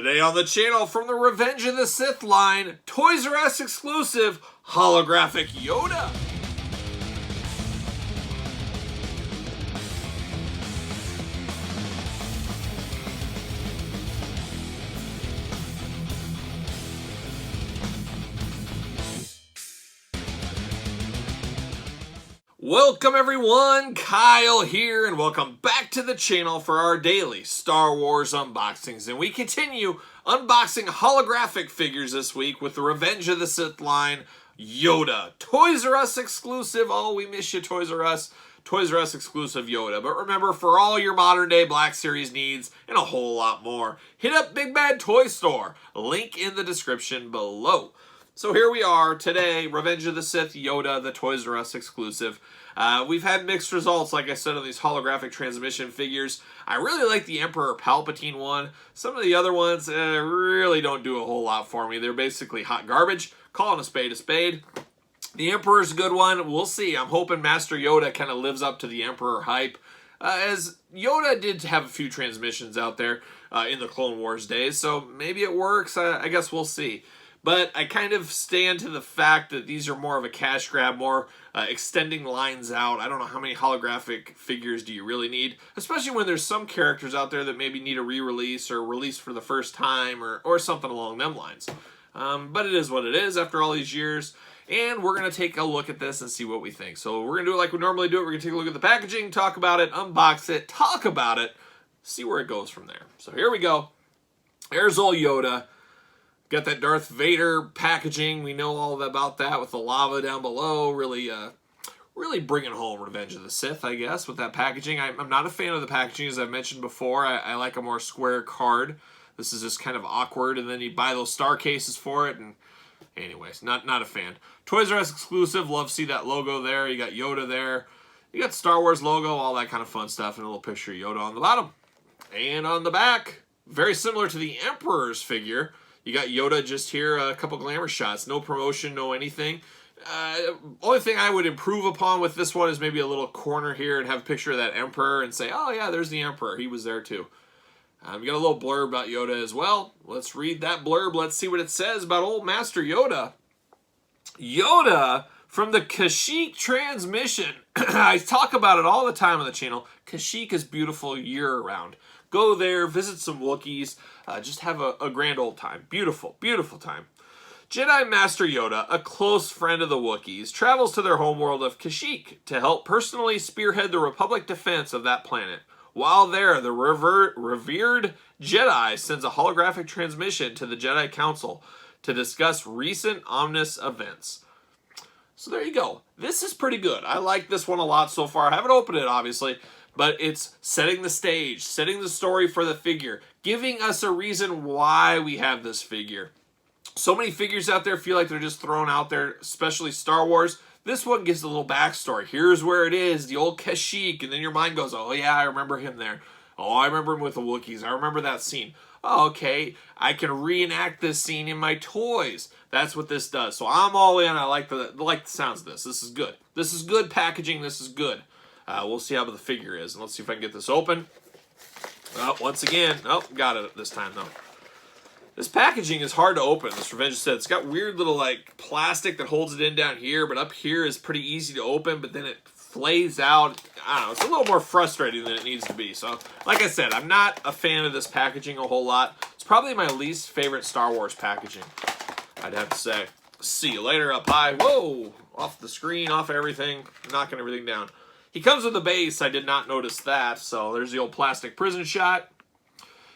Today on the channel, from the Revenge of the Sith line, Toys R Us exclusive Holographic Yoda. Welcome everyone, Kyle here, and welcome back to the channel for our daily Star Wars unboxings. And we continue unboxing holographic figures this week with the Revenge of the Sith line, Yoda. Toys R Us exclusive. Oh, we miss you, Toys R Us. Toys R Us exclusive Yoda. But remember, for all your modern day Black Series needs and a whole lot more, hit up Big Bad Toy Store. Link in the description below. So here we are today, Revenge of the Sith Yoda, the Toys R Us exclusive. We've had mixed results, like I said, on these holographic transmission figures. I really like the Emperor Palpatine one. Some of the other ones really don't do a whole lot for me. They're basically hot garbage. Calling a spade a spade. The Emperor's a good one. We'll see. I'm hoping Master Yoda kind of lives up to the Emperor hype. As Yoda did have a few transmissions out there in the Clone Wars days, so maybe it works. I guess we'll see. But I kind of stand to the fact that these are more of a cash grab, more extending lines out. I don't know how many holographic figures do you really need, especially when there's some characters out there that maybe need a re-release or release for the first time or something along them lines. But it is what it is after all these years, and we're going to take a look at this and see what we think. So we're going to do it like we normally do it. We're going to take a look at the packaging, talk about it, unbox it, talk about it, see where it goes from there. So here we go. There's old Yoda. Got that Darth Vader packaging. We know all about that with the lava down below. Really bringing home Revenge of the Sith, I guess, with that packaging. I'm not a fan of the packaging, as I've mentioned before. I like a more square card. This is just kind of awkward, and then you buy those star cases for it, and anyways, not a fan. Toys R Us exclusive. Love to see that logo there. You got Yoda there. You got Star Wars logo, all that kind of fun stuff, and a little picture of Yoda on the bottom. And on the back, very similar to the Emperor's figure, you got Yoda just here, a couple glamour shots. No promotion, no anything. Only thing I would improve upon with this one is maybe a little corner here and have a picture of that Emperor and say, oh yeah, there's the Emperor. He was there too. You got a little blurb about Yoda as well. Let's read that blurb. Let's see what it says about old Master Yoda. Yoda from the Kashyyyk transmission. I talk about it all the time on the channel. Kashyyyk is beautiful year-round. Go there, visit some Wookiees, just have a grand old time. Beautiful, beautiful time. Jedi Master Yoda, a close friend of the Wookiees, travels to their homeworld of Kashyyyk to help personally spearhead the Republic defense of that planet. While there, the revered Jedi sends a holographic transmission to the Jedi Council to discuss recent ominous events. So there you go. This is pretty good. I like this one a lot so far. I haven't opened it, obviously, but it's setting the stage, setting the story for the figure, giving us a reason why we have this figure. So many figures out there feel like they're just thrown out there, especially Star Wars. This one gives a little backstory. Here's where it is, the old Kashyyyk, and then your mind goes, oh yeah, I remember him there. Oh, I remember him with the Wookiees. I remember that scene. Oh, okay, I can reenact this scene in my toys. That's what this does. So I'm all in. I like the sounds of this. This is good. This is good packaging. This is good. We'll see how the figure is, and let's see if I can get this open. Once again, got it this time though. This packaging is hard to open. This Revenge of the Sith. It's got weird little like plastic that holds it in down here, but up here is pretty easy to open, but then it flays out. I don't know. It's a little more frustrating than it needs to be. So, like I said, I'm not a fan of this packaging a whole lot. It's probably my least favorite Star Wars packaging, I'd have to say. See you later up high. Whoa! Off the screen, off everything, knocking everything down. He comes with a base. I did not notice that. So there's the old plastic prison shot.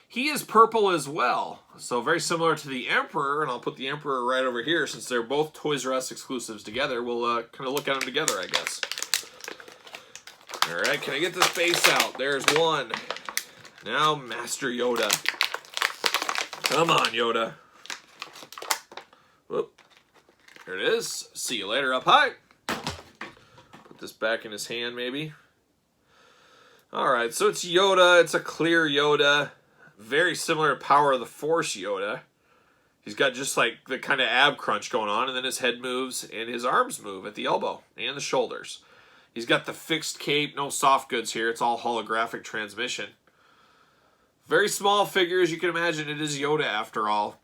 He is purple as well. So very similar to the Emperor. And I'll put the Emperor right over here since they're both Toys R Us exclusives together. We'll kind of look at them together, I guess. All right, can I get this base out? There's one. Now Master Yoda. Come on, Yoda. Whoop. There it is. See you later up high. This back in his hand, maybe. Alright, so it's Yoda. It's a clear Yoda. Very similar to Power of the Force Yoda. He's got just like the kind of ab crunch going on, and then his head moves and his arms move at the elbow and the shoulders. He's got the fixed cape, no soft goods here. It's all holographic transmission. Very small figure, as you can imagine. It is Yoda after all.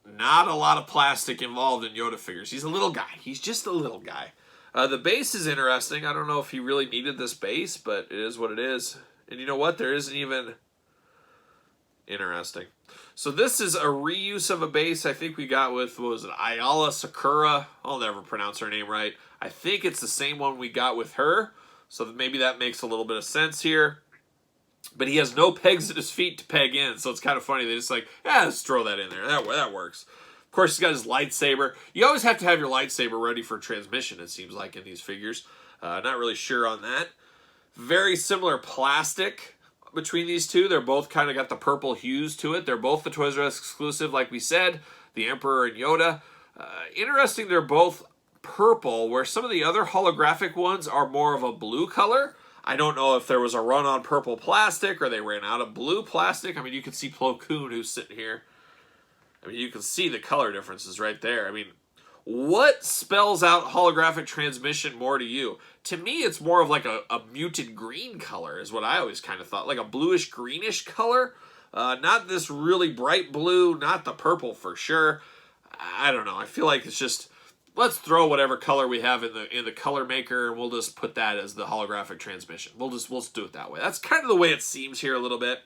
Not a lot of plastic involved in Yoda figures. He's a little guy. He's just a little guy. The base is interesting. I don't know if he really needed this base, but it is what it is. And you know what? There isn't even... Interesting. So this is a reuse of a base I think we got with, what was it, Ayala Sakura? I'll never pronounce her name right. I think it's the same one we got with her. So maybe that makes a little bit of sense here. But he has no pegs at his feet to peg in, so it's kind of funny. They just like, yeah, let's throw that in there. That works. Of course, he's got his lightsaber. You always have to have your lightsaber ready for transmission, it seems like, in these figures. Not really sure on that. Very similar plastic between these two. They're both kind of got the purple hues to it. They're both the Toys R Us exclusive, like we said. The Emperor and Yoda. Interesting, they're both purple, where some of the other holographic ones are more of a blue color. I don't know if there was a run on purple plastic or they ran out of blue plastic. I mean, you can see Plo Koon, who's sitting here. I mean, you can see the color differences right there. I mean, what spells out holographic transmission more to you? To me, it's more of like a muted green color is what I always kind of thought. Like a bluish greenish color. Not this really bright blue, not the purple for sure. I don't know. I feel like it's just... Let's throw whatever color we have in the color maker, and we'll just put that as the holographic transmission. We'll just do it that way. That's kind of the way it seems here a little bit.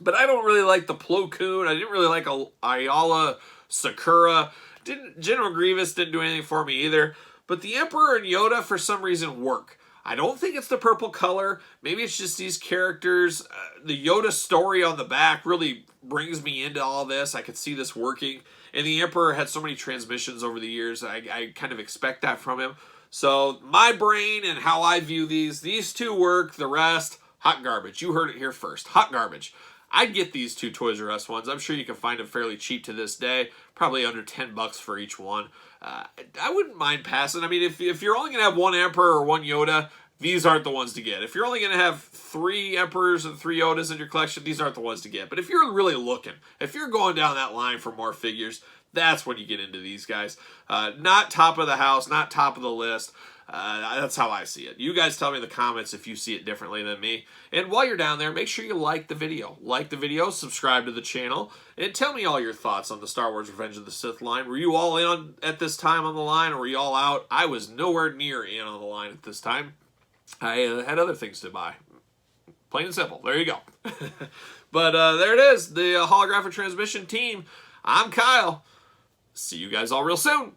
But I don't really like the Plo Koon. I didn't really like Ayala Sakura. General Grievous didn't do anything for me either. But the Emperor and Yoda, for some reason, work. I don't think it's the purple color. Maybe it's just these characters. The Yoda story on the back really brings me into all this. I could see this working. And the Emperor had so many transmissions over the years. I kind of expect that from him. So my brain and how I view these two work. The rest, hot garbage. You heard it here first. Hot garbage. I'd get these two Toys R Us ones. I'm sure you can find them fairly cheap to this day. Probably under $10 for each one. I wouldn't mind passing. I mean, if you're only going to have one Emperor or one Yoda, these aren't the ones to get. If you're only going to have 3 Emperors and 3 Yodas in your collection, these aren't the ones to get. But if you're really looking, if you're going down that line for more figures, that's when you get into these guys. Not top of the house, not top of the list. That's how I see it. You guys tell me in the comments if you see it differently than me. And while you're down there, make sure you like the video. Like the video, subscribe to the channel, and tell me all your thoughts on the Star Wars Revenge of the Sith line. Were you all in at this time on the line, or were you all out? I was nowhere near in on the line at this time. I had other things to buy. Plain and simple. There you go. But there it is. The holographic transmission team. I'm Kyle. See you guys all real soon.